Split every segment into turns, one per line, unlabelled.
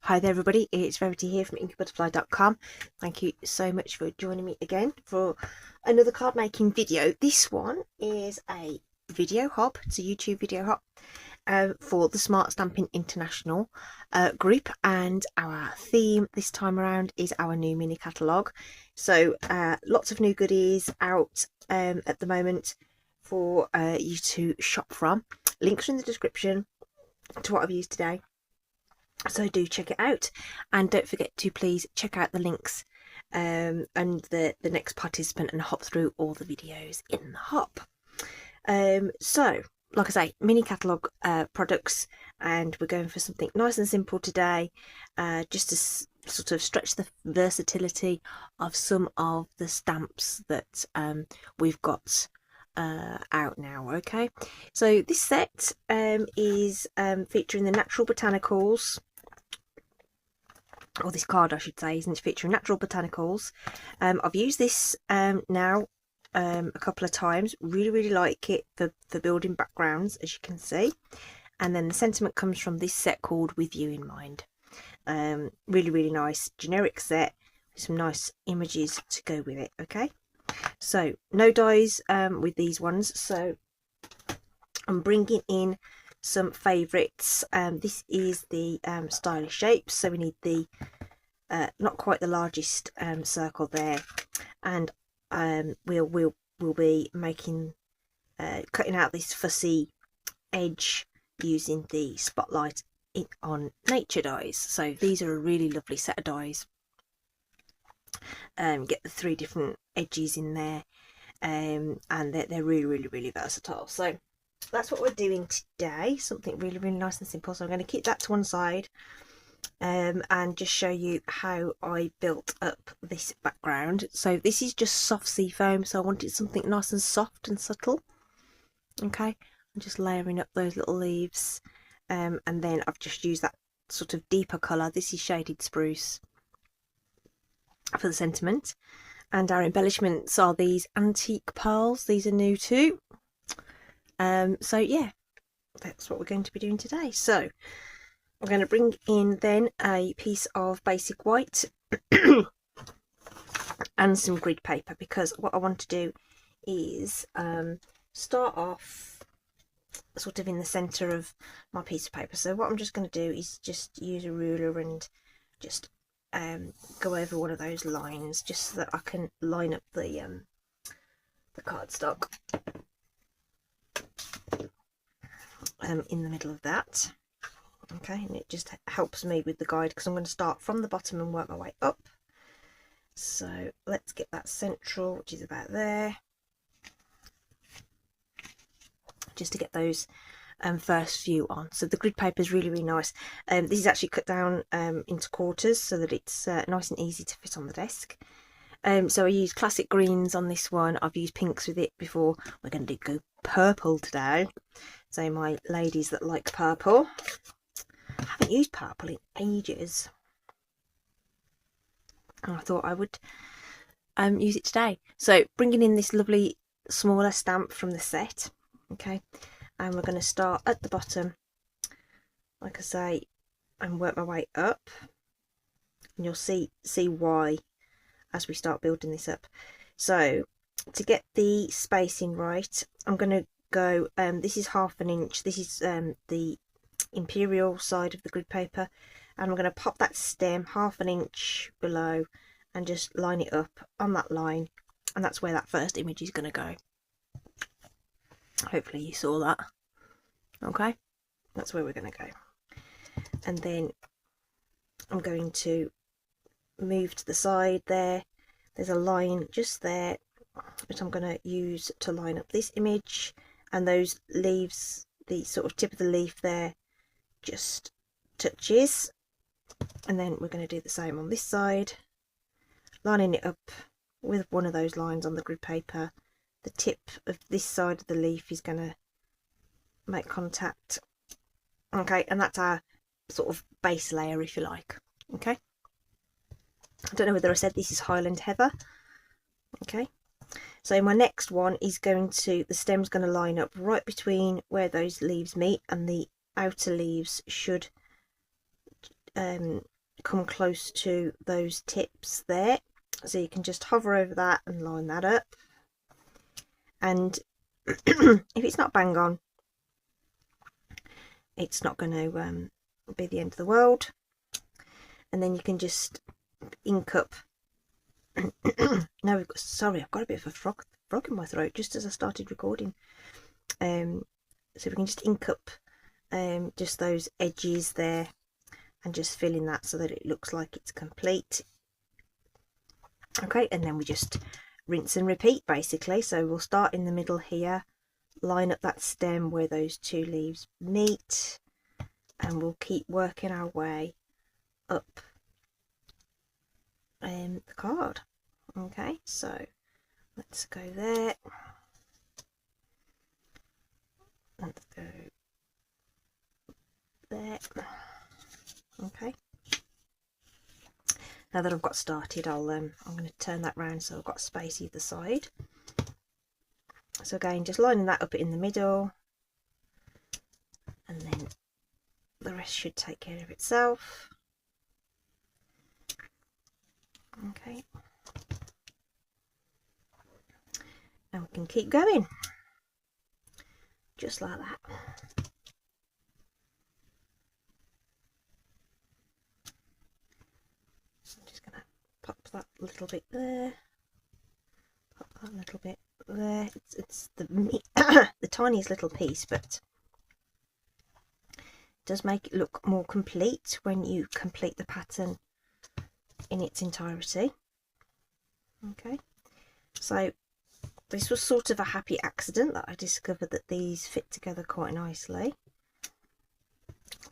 Hi there everybody, it's Verity here from inkybutterfly.com. Thank you so much for joining me again for another card making video. This one is a video hop, it's a YouTube video hop for the Smart Stampin International group, and our theme this time around is our new mini catalogue. So lots of new goodies out at the moment for you to shop from. Links are in the description to what I've used today. So do check it out, and don't forget to please check out the links and the next participant and hop through all the videos in the hop. So like I say, mini catalogue products, and we're going for something nice and simple today, just to sort of stretch the versatility of some of the stamps that we've got out now. Okay, so this set is featuring the natural botanicals, or this card I should say, isn't featuring natural botanicals. I've used this now a couple of times. Really like it for building backgrounds, as you can see. And then the sentiment comes from this set called With You in Mind. Really nice generic set with some nice images to go with it. Okay, so no dies with these ones, so I'm bringing in some favourites. This is the stylish shapes, so we need the not quite the largest circle there, and we'll be making cutting out this fussy edge using the spotlight on nature dies. So these are a really lovely set of dies. Get the 3 different edges in there, and they're really versatile. So that's what we're doing today, something really nice and simple. So I'm going to keep that to one side and just show you how I built up this background. So this is just soft sea foam, so I wanted something nice and soft and subtle. Okay, I'm just layering up those little leaves, and then I've just used that sort of deeper colour. This is shaded spruce for the sentiment, and our embellishments are these antique pearls. These are new too. So yeah, that's what we're going to be doing today. So I'm going to bring in then a piece of basic white and some grid paper, because what I want to do is start off sort of in the centre of my piece of paper. So what I'm just going to do is just use a ruler and just go over one of those lines, just so that I can line up the cardstock in the middle of that. Okay, and it just helps me with the guide, because I'm going to start from the bottom and work my way up. So let's get that central, which is about there, just to get those first few on. So the grid paper is really nice. This is actually cut down into quarters so that it's nice and easy to fit on the desk. So I used classic greens on this one. I've used pinks with it before. We're going to go purple today. So my ladies that like purple, I haven't used purple in ages, and I thought I would use it today. So bringing in this lovely smaller stamp from the set. Okay, and we're going to start at the bottom, like I say, and work my way up, and you'll see why as we start building this up. So to get the spacing right, I'm going to go, this is 1/2 inch, this is the imperial side of the grid paper, and we're going to pop that stem 1/2 inch below and just line it up on that line, and that's where that first image is going to go. Hopefully you saw that. Okay, that's where we're going to go, and then I'm going to move to the side there. There's a line just there that I'm going to use to line up this image, and those leaves, the sort of tip of the leaf there just touches, and then we're going to do the same on this side, lining it up with one of those lines on the grid paper. The tip of this side of the leaf is going to make contact. Okay, and that's our sort of base layer, if you like. Okay, I don't know whether I said this is Highland Heather. Okay, so my next one is going to, the stem's going to line up right between where those leaves meet, and the outer leaves should come close to those tips there, so you can just hover over that and line that up. And if it's not bang on, it's not going to be the end of the world. And then you can just ink up. No, sorry, I've got a bit of a frog in my throat just as I started recording. So we can just ink up just those edges there and just fill in that so that it looks like it's complete. Okay, and then we just rinse and repeat basically. So we'll start in the middle here, line up that stem where those two leaves meet, and we'll keep working our way up the card. Okay, so let's go there. Let's go there. Okay. Now that I've got started, I'm going to turn that round so I've got space either side. So again, just lining that up in the middle, and then the rest should take care of itself. Okay. And we can keep going, just like that. I'm just going to pop that little bit there, pop that little bit there. It's the the tiniest little piece, but it does make it look more complete when you complete the pattern in its entirety. Okay, so this was sort of a happy accident that I discovered that these fit together quite nicely.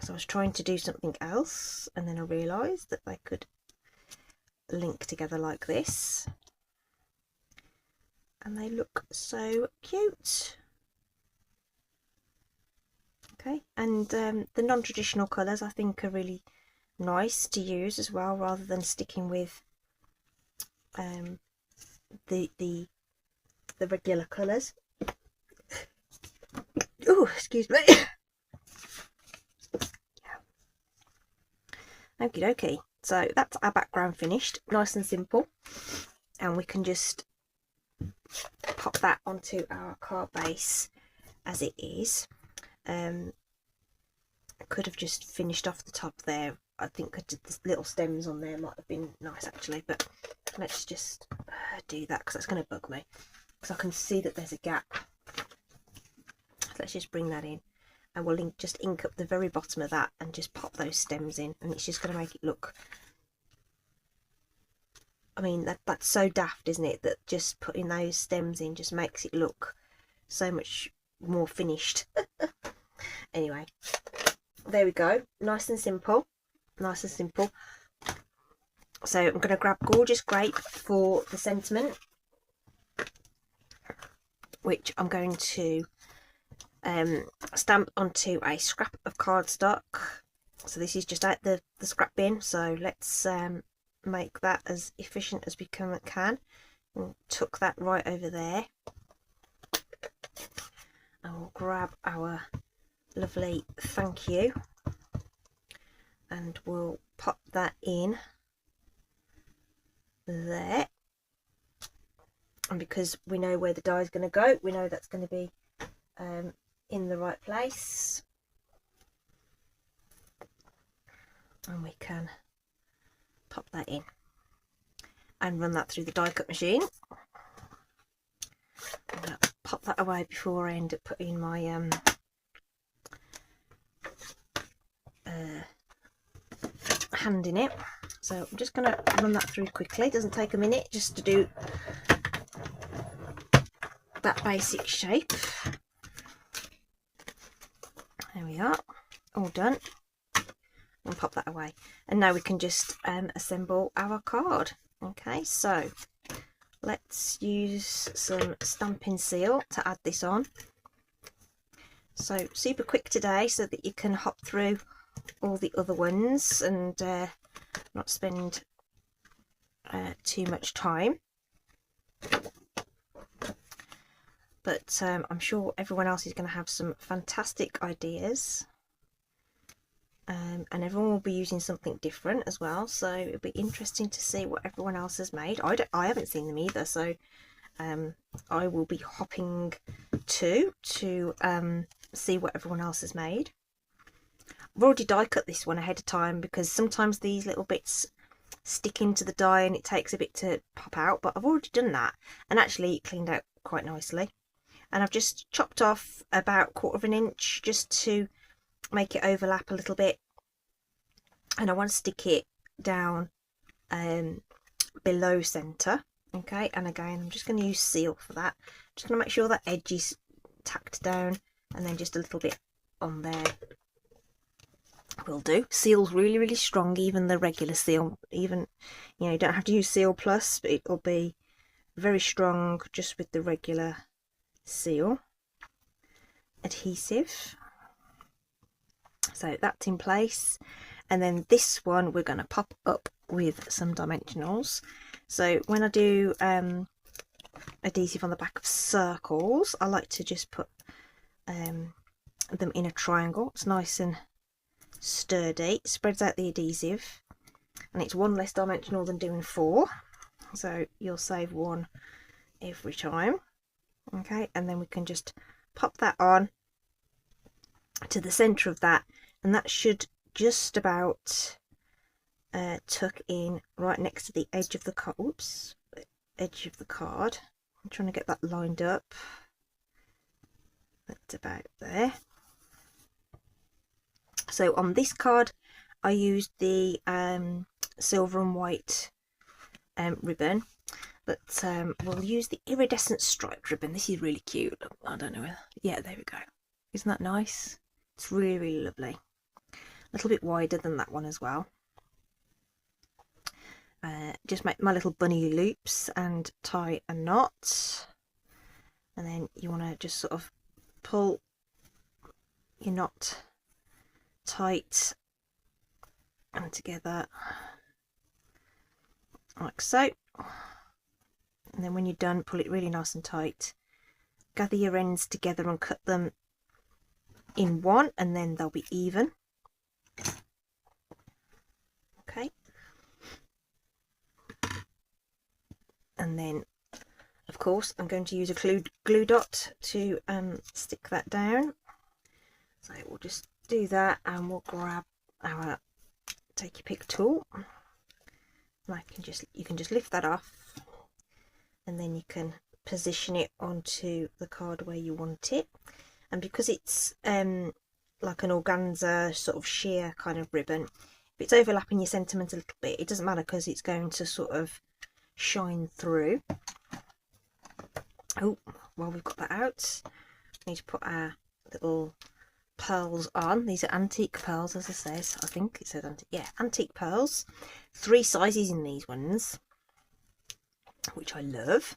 So I was trying to do something else, and then I realised that they could link together like this, and they look so cute. Okay, and the non-traditional colours I think are really nice to use as well, rather than sticking with the regular colours. Oh, excuse me. Okie dokie. So that's our background finished, nice and simple, and we can just pop that onto our card base as it is. I could have just finished off the top there. I think the little stems on there might have been nice actually, but let's just do that because that's going to bug me, because I can see that there's a gap. So let's just bring that in, and we'll just ink up the very bottom of that and just pop those stems in, and it's just going to make it look, I mean, that's so daft, isn't it, that just putting those stems in just makes it look so much more finished. Anyway, there we go, nice and simple, nice and simple. So I'm going to grab Gorgeous Grape for the sentiment, which I'm going to stamp onto a scrap of cardstock. So this is just out the scrap bin, so let's make that as efficient as we can. We'll tuck that right over there, and we'll grab our lovely thank you, and we'll pop that in there. And because we know where the die is going to go, we know that's going to be in the right place, and we can pop that in and run that through the die cut machine. I'm going to pop that away before I end up putting my hand in it. So I'm just going to run that through quickly. It doesn't take a minute just to do that basic shape. There we are, all done. We'll pop that away, and now we can just assemble our card. Okay, so let's use some Stampin' Seal to add this on. So super quick today, so that you can hop through all the other ones and not spend too much time. But I'm sure everyone else is going to have some fantastic ideas. and everyone will be using something different as well, so it'll be interesting to see what everyone else has made. I haven't seen them either, so I will be hopping to see what everyone else has made. I've already die cut this one ahead of time because sometimes these little bits stick into the die and it takes a bit to pop out, but I've already done that and actually it cleaned out quite nicely. And I've just chopped off about 1/4 inch just to make it overlap a little bit, and I want to stick it down below centre. Okay, and again I'm just going to use seal for that. Just going to make sure that edge is tacked down, and then just a little bit on there will do. Seal's really strong, even the regular seal, even, you know, you don't have to use Seal Plus, but it'll be very strong just with the regular seal adhesive. So that's in place, and then this one we're going to pop up with some dimensionals. So when I do adhesive on the back of circles, I like to just put them in a triangle. It's nice and sturdy, it spreads out the adhesive, and it's one less dimensional than doing 4, so you'll save one every time. Okay, and then we can just pop that on to the center of that, and that should just about tuck in right next to the edge of the card. Oops, edge of the card. I'm trying to get that lined up. That's about there. So on this card I used the silver and white ribbon, but we'll use the iridescent striped ribbon. This is really cute. I don't know whether, yeah, there we go. Isn't that nice? It's really lovely. A little bit wider than that one as well. Just make my little bunny loops and tie a knot, and then you want to just sort of pull your knot tight and together like so, and then when you're done, pull it really nice and tight, gather your ends together and cut them in one, and then they'll be even. Okay, and then of course I'm going to use a glue dot to stick that down, so we'll just do that, and we'll grab our take your pick tool, and you can just lift that off, and then you can position it onto the card where you want it. And because it's like an organza sort of sheer kind of ribbon, if it's overlapping your sentiment a little bit, it doesn't matter because it's going to sort of shine through. Oh, while we've got that out, we need to put our little pearls on. These are antique pearls, as it says. I think it says antique. Yeah, antique pearls. 3 sizes in these ones, which I love.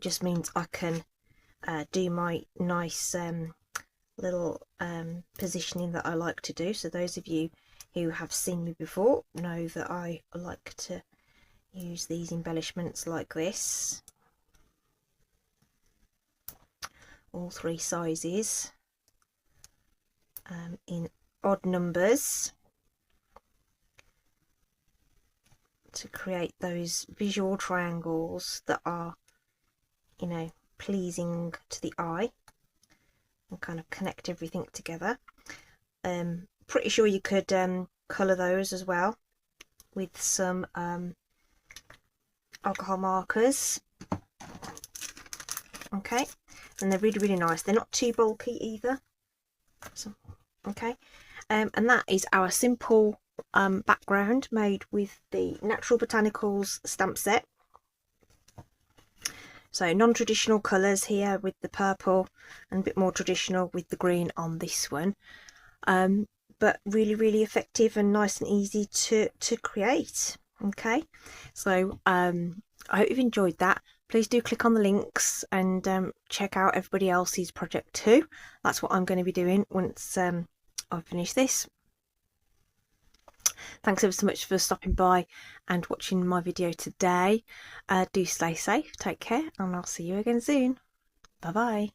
Just means I can do my nice little positioning that I like to do. So those of you who have seen me before know that I like to use these embellishments like this. All 3 sizes. In odd numbers to create those visual triangles that are, you know, pleasing to the eye and kind of connect everything together. Pretty sure you could colour those as well with some alcohol markers. Okay, and they're really nice. They're not too bulky either. So, okay, and that is our simple background made with the Natural Botanicals stamp set. So non-traditional colours here with the purple, and a bit more traditional with the green on this one, but really effective and nice and easy to create. Okay, so I hope you've enjoyed that. Please do click on the links and check out everybody else's project too. That's what I'm going to be doing once I've finished this. Thanks ever so much for stopping by and watching my video today. Do stay safe, take care, and I'll see you again soon. Bye bye.